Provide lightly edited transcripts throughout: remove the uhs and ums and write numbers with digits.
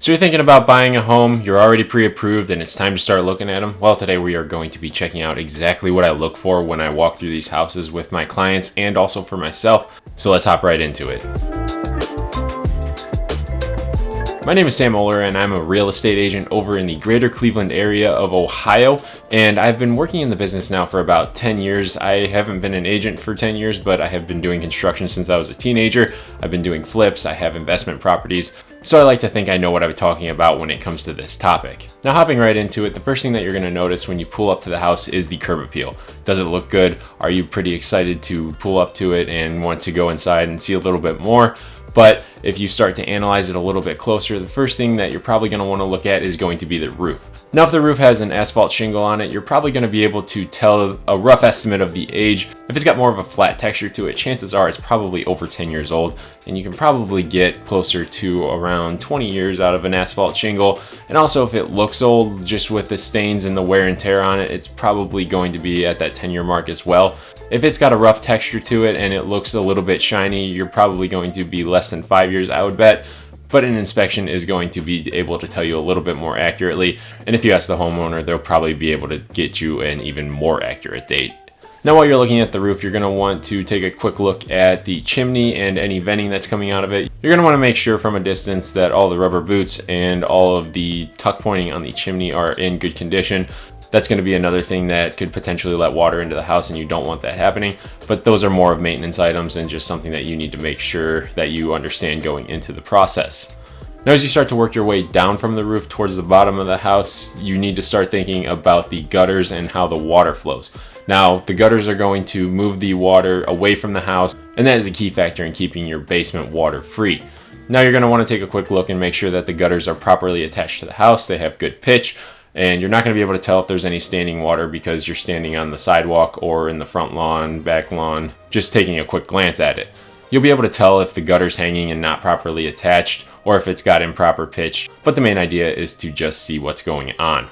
So you're thinking about buying a home, you're already pre-approved, and it's time to start looking at them? Well, today we are going to be checking out exactly what I look for when I walk through these houses with my clients and also for myself. So let's hop right into it. My name is Sam Oler, and I'm a real estate agent over in the greater Cleveland area of Ohio, and I've been working in the business now for about 10 years. I haven't been an agent for 10 years, but I have been doing construction since I was a teenager. I've been doing flips, I have investment properties, so I like to think I know what I'm talking about when it comes to this topic. Now, hopping right into it, the first thing that you're going to notice when you pull up to the house is the curb appeal. Does it look good? Are you pretty excited to pull up to it and want to go inside and see a little bit more? But if you start to analyze it a little bit closer, the first thing that you're probably going to want to look at is going to be the roof. Now, if the roof has an asphalt shingle on it, you're probably going to be able to tell a rough estimate of the age. If it's got more of a flat texture to it, chances are it's probably over 10 years old, and you can probably get closer to around 20 years out of an asphalt shingle. And also, if it looks old, just with the stains and the wear and tear on it, it's probably going to be at that 10-year mark as well. If it's got a rough texture to it and it looks a little bit shiny, you're probably going to be less than 5 years, I would bet. But an inspection is going to be able to tell you a little bit more accurately. And if you ask the homeowner, they'll probably be able to get you an even more accurate date. Now, while you're looking at the roof, you're going to want to take a quick look at the chimney and any venting that's coming out of it. You're going to want to make sure from a distance that all the rubber boots and all of the tuck pointing on the chimney are in good condition. That's going to be another thing that could potentially let water into the house, and you don't want that happening. But those are more of maintenance items and just something that you need to make sure that you understand going into the process. Now, as you start to work your way down from the roof towards the bottom of the house, you need to start thinking about the gutters and how the water flows. Now, the gutters are going to move the water away from the house, and that is a key factor in keeping your basement water free. Now, you're going to want to take a quick look and make sure that the gutters are properly attached to the house. They have good pitch. And you're not going to be able to tell if there's any standing water because you're standing on the sidewalk or in the front lawn, back lawn, just taking a quick glance at it. You'll be able to tell if the gutter's hanging and not properly attached or if it's got improper pitch, but the main idea is to just see what's going on.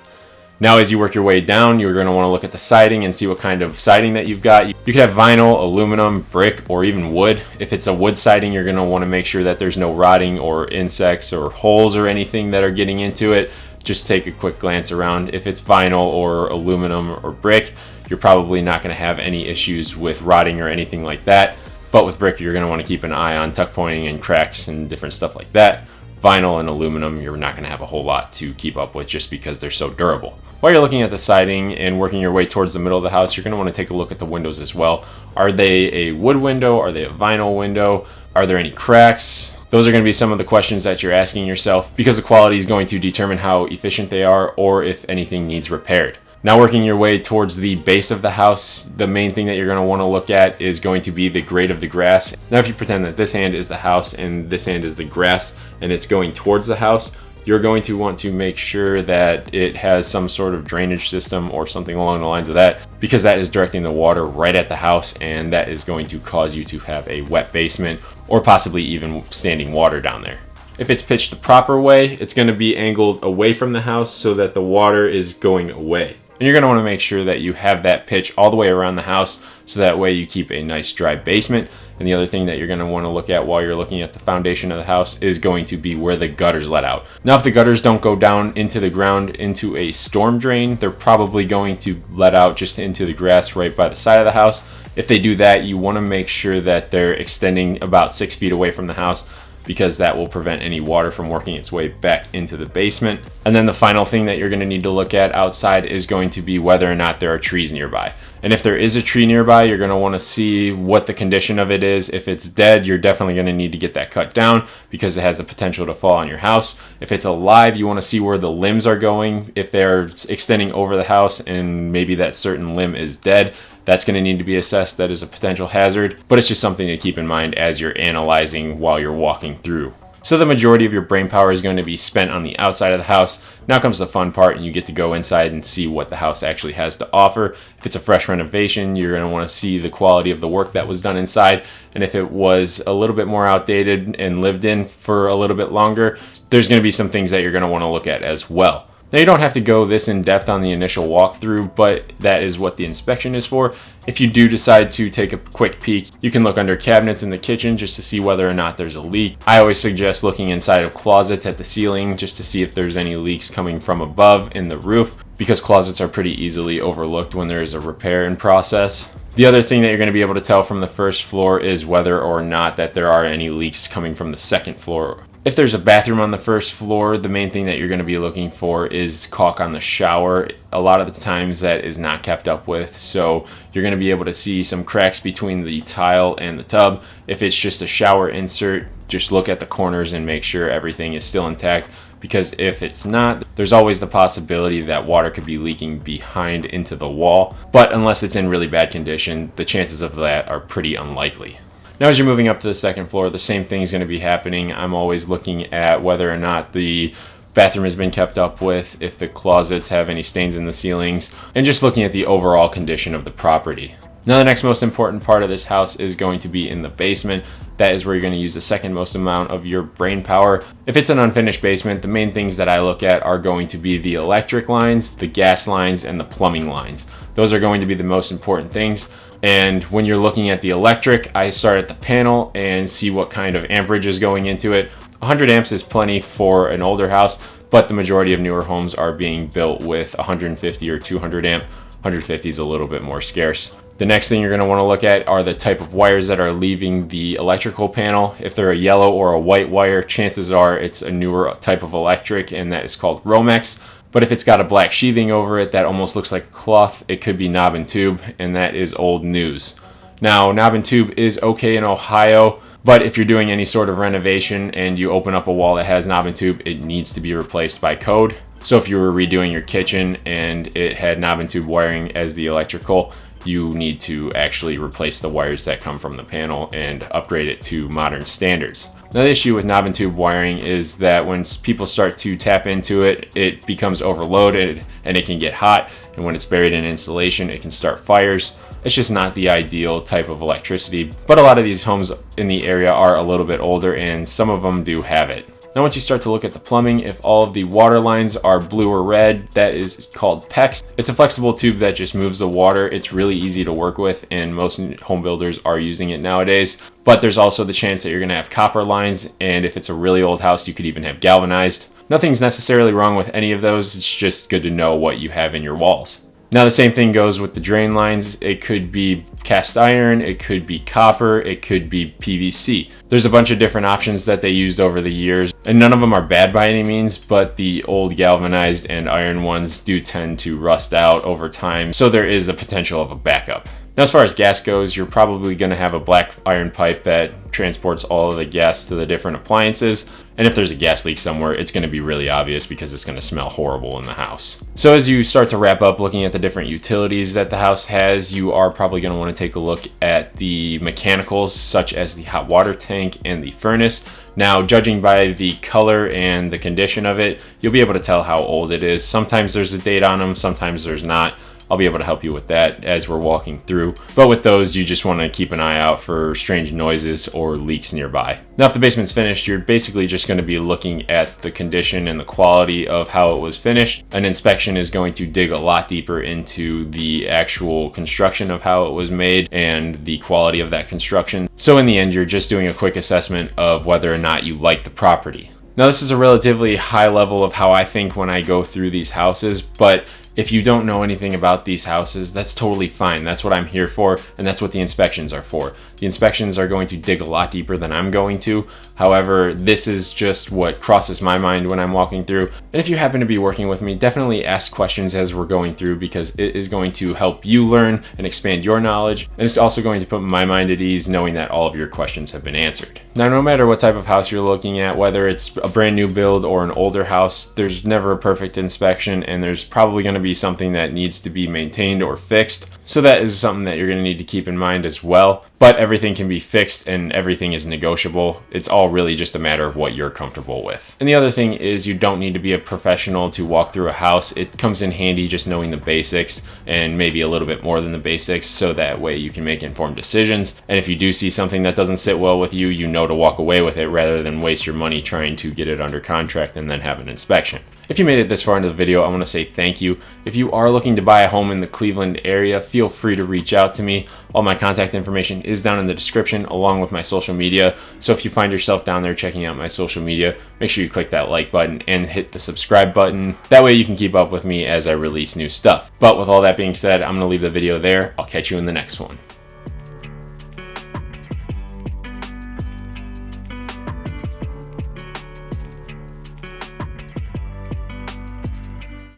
Now, as you work your way down, you're going to want to look at the siding and see what kind of siding that you've got. You could have vinyl, aluminum, brick, or even wood. If it's a wood siding, you're going to want to make sure that there's no rotting or insects or holes or anything that are getting into it. Just take a quick glance around. If it's vinyl or aluminum or brick, you're probably not going to have any issues with rotting or anything like that. But with brick, you're going to want to keep an eye on tuck pointing and cracks and different stuff like that. Vinyl and aluminum, you're not going to have a whole lot to keep up with just because they're so durable. While you're looking at the siding and working your way towards the middle of the house, you're going to want to take a look at the windows as well. Are they a wood window? Are they a vinyl window? Are there any cracks? Those are going to be some of the questions that you're asking yourself because the quality is going to determine how efficient they are or if anything needs repaired. Now, working your way towards the base of the house, the main thing that you're going to want to look at is going to be the grade of the grass. Now, if you pretend that this hand is the house and this hand is the grass and it's going towards the house, you're going to want to make sure that it has some sort of drainage system or something along the lines of that, because that is directing the water right at the house, and that is going to cause you to have a wet basement or possibly even standing water down there. If it's pitched the proper way, it's going to be angled away from the house so that the water is going away. And you're going to want to make sure that you have that pitch all the way around the house so that way you keep a nice dry basement. And the other thing that you're going to want to look at while you're looking at the foundation of the house is going to be where the gutters let out. Now, if the gutters don't go down into the ground into a storm drain, they're probably going to let out just into the grass right by the side of the house. If they do that, you want to make sure that they're extending about 6 feet away from the house, because that will prevent any water from working its way back into the basement. And then the final thing that you're going to need to look at outside is going to be whether or not there are trees nearby. And if there is a tree nearby, you're going to want to see what the condition of it is. If it's dead, you're definitely going to need to get that cut down because it has the potential to fall on your house. If it's alive, you want to see where the limbs are going. If they're extending over the house and maybe that certain limb is dead, that's going to need to be assessed. That is a potential hazard, but it's just something to keep in mind as you're analyzing while you're walking through. So the majority of your brain power is going to be spent on the outside of the house. Now comes the fun part, and you get to go inside and see what the house actually has to offer. If it's a fresh renovation, you're going to want to see the quality of the work that was done inside. And if it was a little bit more outdated and lived in for a little bit longer, there's going to be some things that you're going to want to look at as well. Now you don't have to go this in depth on the initial walkthrough, but that is what the inspection is for. If you do decide to take a quick peek, you can look under cabinets in the kitchen just to see whether or not there's a leak. I always suggest looking inside of closets at the ceiling just to see if there's any leaks coming from above in the roof, because closets are pretty easily overlooked when there is a repair in process. The other thing that you're going to be able to tell from the first floor is whether or not that there are any leaks coming from the second floor. If there's a bathroom on the first floor, the main thing that you're going to be looking for is caulk on the shower. A lot of the times that is not kept up with, so you're going to be able to see some cracks between the tile and the tub. If it's just a shower insert, just look at the corners and make sure everything is still intact, because if it's not, there's always the possibility that water could be leaking behind into the wall. But unless it's in really bad condition, the chances of that are pretty unlikely. Now, as you're moving up to the second floor, the same thing is going to be happening. I'm always looking at whether or not the bathroom has been kept up with, if the closets have any stains in the ceilings, and just looking at the overall condition of the property. Now, the next most important part of this house is going to be in the basement. That is where you're going to use the second most amount of your brain power. If it's an unfinished basement, the main things that I look at are going to be the electric lines, the gas lines, and the plumbing lines. Those are going to be the most important things. And when you're looking at the electric, I start at the panel and see what kind of amperage is going into it. 100 amps is plenty for an older house, but the majority of newer homes are being built with 150 or 200 amp. 150 is a little bit more scarce. The next thing you're going to want to look at are the type of wires that are leaving the electrical panel. If they're a yellow or a white wire, chances are it's a newer type of electric, and that is called Romex. But if it's got a black sheathing over it that almost looks like a cloth, it could be knob and tube, and that is old news. Now, knob and tube is okay in Ohio, but if you're doing any sort of renovation and you open up a wall that has knob and tube, it needs to be replaced by code. So if you were redoing your kitchen and it had knob and tube wiring as the electrical, you need to actually replace the wires that come from the panel and upgrade it to modern standards. Now, the issue with knob and tube wiring is that when people start to tap into it, it becomes overloaded and it can get hot. And when it's buried in insulation, it can start fires. It's just not the ideal type of electricity. But a lot of these homes in the area are a little bit older, and some of them do have it. Now, once you start to look at the plumbing, if all of the water lines are blue or red, that is called PEX. It's a flexible tube that just moves the water. It's really easy to work with, and most home builders are using it nowadays. But there's also the chance that you're going to have copper lines, and if it's a really old house, you could even have galvanized. Nothing's necessarily wrong with any of those. It's just good to know what you have in your walls. Now, the same thing goes with the drain lines. It could be cast iron, it could be copper, it could be PVC. There's a bunch of different options that they used over the years, and none of them are bad by any means, but the old galvanized and iron ones do tend to rust out over time, so there is a potential of a backup. Now, as far as gas goes, you're probably going to have a black iron pipe that transports all of the gas to the different appliances. And if there's a gas leak somewhere, it's going to be really obvious because it's going to smell horrible in the house. So as you start to wrap up looking at the different utilities that the house has, you are probably going to want to take a look at the mechanicals, such as the hot water tank and the furnace. Now, judging by the color and the condition of it, you'll be able to tell how old it is. Sometimes there's a date on them, sometimes there's not. I'll be able to help you with that as we're walking through. But with those, you just want to keep an eye out for strange noises or leaks nearby. Now, if the basement's finished, you're basically just going to be looking at the condition and the quality of how it was finished. An inspection is going to dig a lot deeper into the actual construction of how it was made and the quality of that construction. So in the end, you're just doing a quick assessment of whether or not you like the property. Now, this is a relatively high level of how I think when I go through these houses, but if you don't know anything about these houses, that's totally fine. That's what I'm here for, and that's what the inspections are for. The inspections are going to dig a lot deeper than I'm going to. However, this is just what crosses my mind when I'm walking through. And if you happen to be working with me, definitely ask questions as we're going through, because it is going to help you learn and expand your knowledge. And it's also going to put my mind at ease knowing that all of your questions have been answered. Now, no matter what type of house you're looking at, whether it's a brand new build or an older house, there's never a perfect inspection, and there's probably going to be something that needs to be maintained or fixed. So that is something that you're going to need to keep in mind as well. But everything can be fixed and everything is negotiable. It's all really just a matter of what you're comfortable with. And the other thing is you don't need to be a professional to walk through a house. It comes in handy just knowing the basics and maybe a little bit more than the basics, so that way you can make informed decisions. And if you do see something that doesn't sit well with you, you know to walk away with it rather than waste your money trying to get it under contract and then have an inspection. If you made it this far into the video, I want to say thank you. If you are looking to buy a home in the Cleveland area, feel free to reach out to me. All my contact information is down in the description along with my social media. So if you find yourself down there checking out my social media, make sure you click that like button and hit the subscribe button. That way you can keep up with me as I release new stuff. But with all that being said, I'm going to leave the video there. I'll catch you in the next one.